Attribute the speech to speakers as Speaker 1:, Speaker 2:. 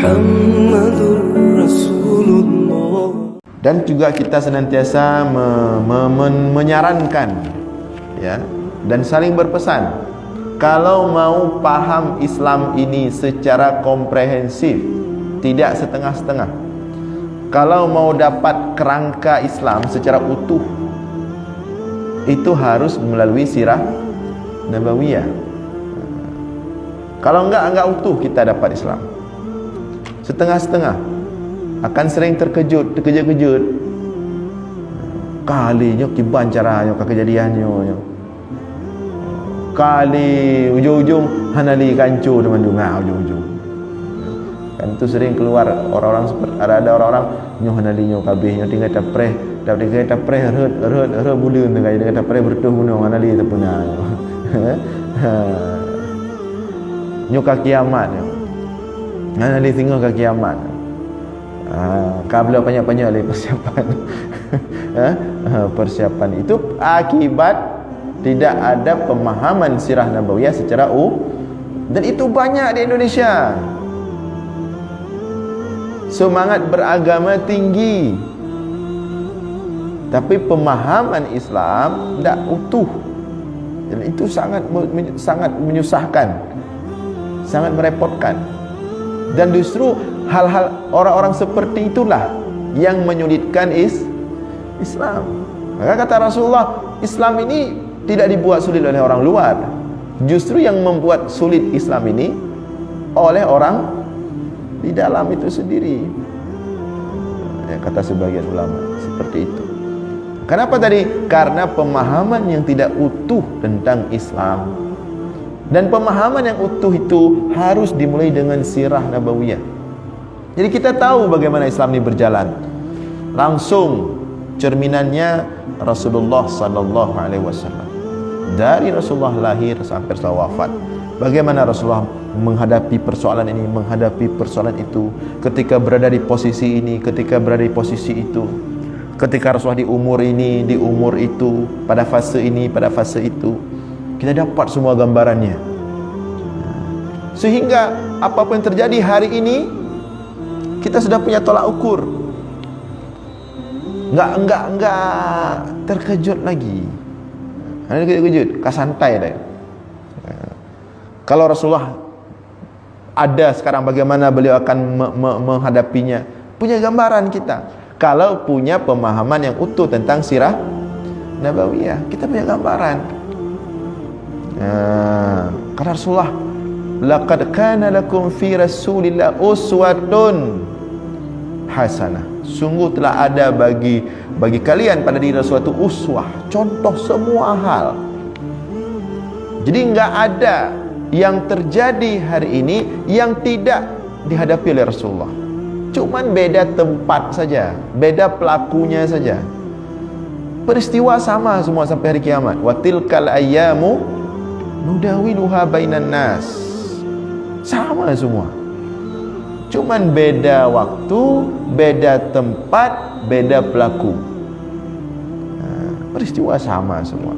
Speaker 1: Muhammadur Rasulullah.
Speaker 2: Dan juga kita senantiasa menyarankan, ya, dan saling berpesan, kalau mau paham Islam ini secara komprehensif, tidak setengah-setengah, kalau mau dapat kerangka Islam secara utuh, itu harus melalui sirah Nabawiyah. Kalau enggak utuh kita dapat Islam. Setengah-setengah akan sering terkejut. Kalinya kiban caranya kejadiannya. Kali ujung-ujung hanali kancu dengan dungau ujung-ujung. Kan itu sering keluar orang-orang seperti ada orang-orang nyoh hanalinya kabehnya tinggal tapreh, tinggal tapreh heret bulan dengan tapreh bertuh gunung hanali tu punya. Nyoka kiamat. Hanali tengok ke kiamat. Kabla banyak-banyak lagi persiapan. Persiapan itu akibat tidak ada pemahaman sirah Nabawiyah secara dan itu banyak di Indonesia. Semangat beragama tinggi, tapi pemahaman Islam tidak utuh. Dan itu sangat menyusahkan, sangat merepotkan. Dan justru hal-hal orang-orang seperti itulah yang menyulitkan Islam. Maka kata Rasulullah, Islam ini tidak dibuat sulit oleh orang luar. Justru yang membuat sulit Islam ini oleh orang di dalam itu sendiri. Ya, kata sebagian ulama seperti itu. Kenapa tadi? Karena pemahaman yang tidak utuh tentang Islam. Dan pemahaman yang utuh itu harus dimulai dengan sirah Nabawiyah. Jadi kita tahu bagaimana Islam ini berjalan. Langsung cerminannya Rasulullah sallallahu alaihi wasallam. Dari Rasulullah lahir sampai Rasulullah wafat. Bagaimana Rasulullah menghadapi persoalan ini, menghadapi persoalan itu, ketika berada di posisi ini, ketika berada di posisi itu, ketika Rasulullah di umur ini, di umur itu, pada fase ini, pada fase itu. Kita dapat semua gambarannya. Sehingga apapun yang terjadi hari ini, kita sudah punya tolak ukur. Enggak terkejut lagi. Ada terkejut, santai dah. Kalau Rasulullah ada sekarang, bagaimana beliau akan menghadapinya, punya gambaran kita. Kalau punya pemahaman yang utuh tentang sirah Nabawiyah, kita punya gambaran. Kata Rasulullah, laqad kana lakum fi Rasulillah uswatun hasanah. Sungguh telah ada bagi kalian pada diri Rasulullah itu uswah, contoh semua hal. Jadi enggak ada yang terjadi hari ini yang tidak dihadapi oleh Rasulullah. Cuman beda tempat saja, beda pelakunya saja. Peristiwa sama semua sampai hari kiamat. Wa tilkal ayyamu nudawiluha bainan nas. Sama semua. Cuman beda waktu, beda tempat, beda pelaku. Peristiwa sama semua.